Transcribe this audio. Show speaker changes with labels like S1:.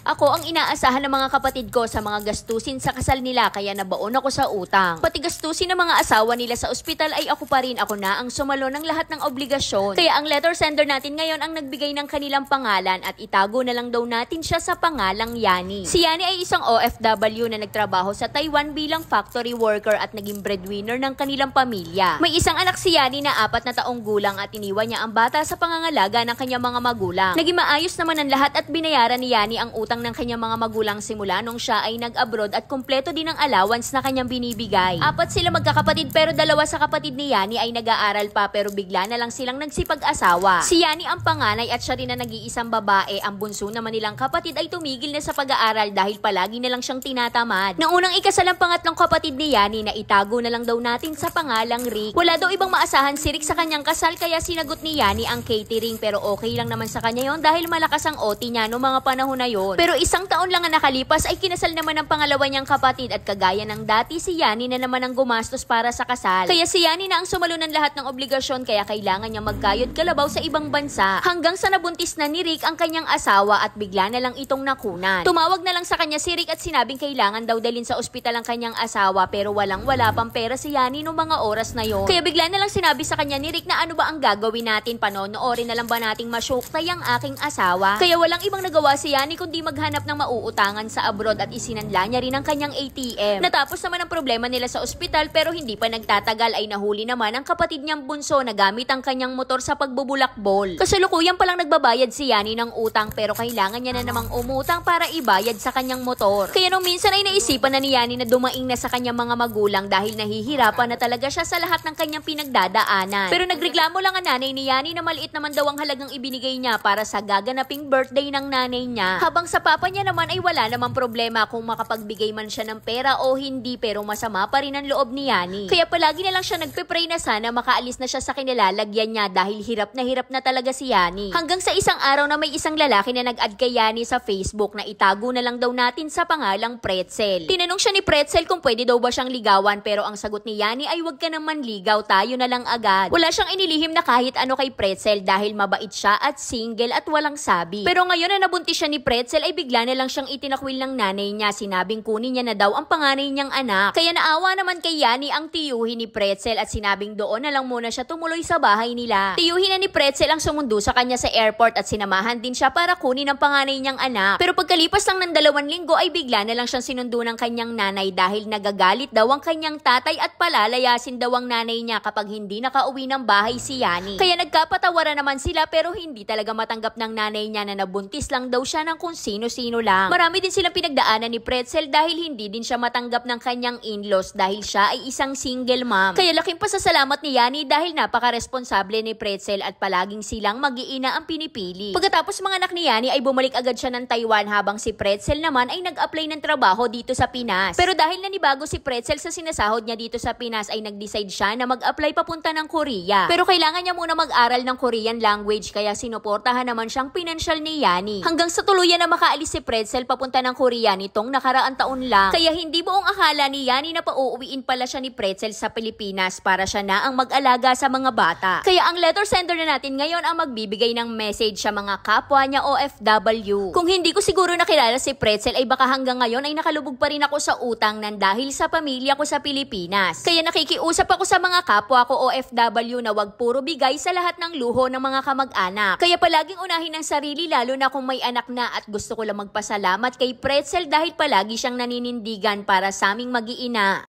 S1: Ako ang inaasahan ng mga kapatid ko sa mga gastusin sa kasal nila kaya nabaon ako sa utang. Pati gastusin ng mga asawa nila sa ospital ay ako pa rin, ako na ang sumalo ng lahat ng obligasyon. Kaya ang letter sender natin ngayon ang nagbigay ng kanilang pangalan at itago na lang daw natin siya sa pangalang Yani. Si Yani ay isang OFW na nagtrabaho sa Taiwan bilang factory worker at naging breadwinner ng kanilang pamilya. May isang anak si Yani na 4 na taong gulang at iniwan niya ang bata sa pangangalaga ng kanyang mga magulang. Naging maayos naman ang lahat at binayaran ni Yani ang utang ng kanyang mga magulang simula nung siya ay nag-abroad at kumpleto din ang allowance na kanyang binibigay. 4 sila magkakapatid pero 2 sa kapatid ni Yani ay nag-aaral pa pero bigla na lang silang nagsipag-asawa. Si Yani ang panganay at siya rin na nag-iisang babae. Ang bunso naman nilang kapatid ay tumigil na sa pag-aaral dahil palagi na lang siyang tinatamad. Nang unang ikasal ang pangatlong kapatid ni Yani na itago na lang daw natin sa pangalang Rick. Wala daw ibang maasahan si Rick sa kanyang kasal kaya sinagot ni Yani ang catering pero okay lang naman sa kanya yon dahil malakas ang OT niya noong mga panahon na yon. Pero isang taon lang ang nakalipas ay kinasal naman ang pangalawa niyang kapatid at kagaya ng dati si Yani na naman ang gumastos para sa kasal. Kaya si Yani na ang sumalo ng lahat ng obligasyon kaya kailangan niya magkayod kalabaw sa ibang bansa. Hanggang sa nabuntis na ni Rick ang kanyang asawa at bigla na lang itong nakunan. Tumawag na lang sa kanya si Rick at sinabing kailangan daw dalhin sa ospital ang kanyang asawa pero wala pang pera si Yani noong mga oras na yon. Kaya bigla na lang sinabi sa kanya ni Rick na ano ba ang gagawin natin, panonoorin na lang ba nating masyuktay ang aking asawa? Kaya walang ibang nagawa si Yani kundi maghanap ng mauutangan sa abroad at isinanla niya rin ang kanyang ATM. Natapos naman ang problema nila sa ospital pero hindi pa nagtatagal ay nahuli naman ang kapatid niyang bunso na gamit ang kanyang motor sa pagbubulakbol. Kasalukuyan palang nagbabayad si Yani ng utang pero kailangan niya na namang umutang para ibayad sa kanyang motor. Kaya nung minsan ay naisipan na ni Yani na dumaing na sa kanyang mga magulang dahil nahihirapan na talaga siya sa lahat ng kanyang pinagdadaanan. Pero nagreklamo lang ang nanay ni Yani na maliit naman daw ang halagang ibinigay niya para sa gaganaping birthday ng nanay niya. Habang sa papa niya naman ay wala namang problema kung makapagbigay man siya ng pera o hindi pero masama pa rin ang loob ni Yani. Kaya palagi na lang siya nagpe-pray na sana makaalis na siya sa kinilalagyan niya dahil hirap na talaga si Yani. Hanggang sa isang araw na may isang lalaki na nag-add kay Yani sa Facebook na itago na lang daw natin sa pangalang Pretzel. Tinanong siya ni Pretzel kung pwede daw ba siyang ligawan pero ang sagot ni Yani ay wag ka naman ligaw, tayo na lang agad. Wala siyang inilihim na kahit ano kay Pretzel dahil mabait siya at single at walang sabi. Pero ngayon na nabuntis siya ni Pretzel ay bigla na lang siyang itinakwil ng nanay niya, sinabing kunin niya na daw ang panganay niyang anak. Kaya naawa naman kay Yani ang tiyuhin ni Pretzel at sinabing doon na lang muna siya tumuloy sa bahay nila. Tiyuhin na ni Pretzel ang sumundo sa kanya sa airport at sinamahan din siya para kunin ang panganay niyang anak. Pero pagkalipas lang ng 2 linggo ay bigla na lang siyang sinundo ng kanyang nanay dahil nagagalit daw ang kanyang tatay at palalayasin daw ang nanay niya kapag hindi nakauwi ng bahay si Yani. Kaya nagkapatawaran naman sila pero hindi talaga matanggap ng nanay niya na nabuntis lang daw siya ng kung sino-sino lang. Marami din silang pinagdaanan ni Pretzel dahil hindi din siya matanggap ng kanyang in-laws dahil siya ay isang single mom. Kaya laking pasasalamat ni Yani dahil napaka-responsable ni Pretzel at palaging silang mag-iina ang pinipili. Pagkatapos mga anak ni Yani ay bumalik agad siya ng Taiwan habang si Pretzel naman ay nag-apply ng trabaho dito sa Pinas. Pero dahil nanibago si Pretzel sa sinasahod niya dito sa Pinas ay nag-decide siya na mag-apply papunta ng Korea. Pero kailangan niya muna mag-aral ng Korean language kaya sinuportahan naman siyang pinansyal ni Yani. Hanggang sa tuluyan na makaalis si Pretzel papunta ng Korea nitong nakaraang taon lang. Kaya hindi buong akala ni Yani na pauuwiin pala siya ni Pretzel sa Pilipinas para siya na ang mag-alaga sa mga bata. Kaya ang letter sender na natin ngayon ang magbibigay ng message sa mga kapwa niya OFW. Kung hindi ko siguro nakilala si Pretzel ay baka hanggang ngayon ay nakalubog pa rin ako sa utang nang dahil sa pamilya ko sa Pilipinas. Kaya nakikiusap ako sa mga kapwa ko OFW na wag puro bigay sa lahat ng luho ng mga kamag-anak. Kaya palaging unahin ang sarili lalo na kung may anak na at gusto ko lang magpasalamat kay Pretzel dahil palagi siyang naninindigan para sa aming mag-iina.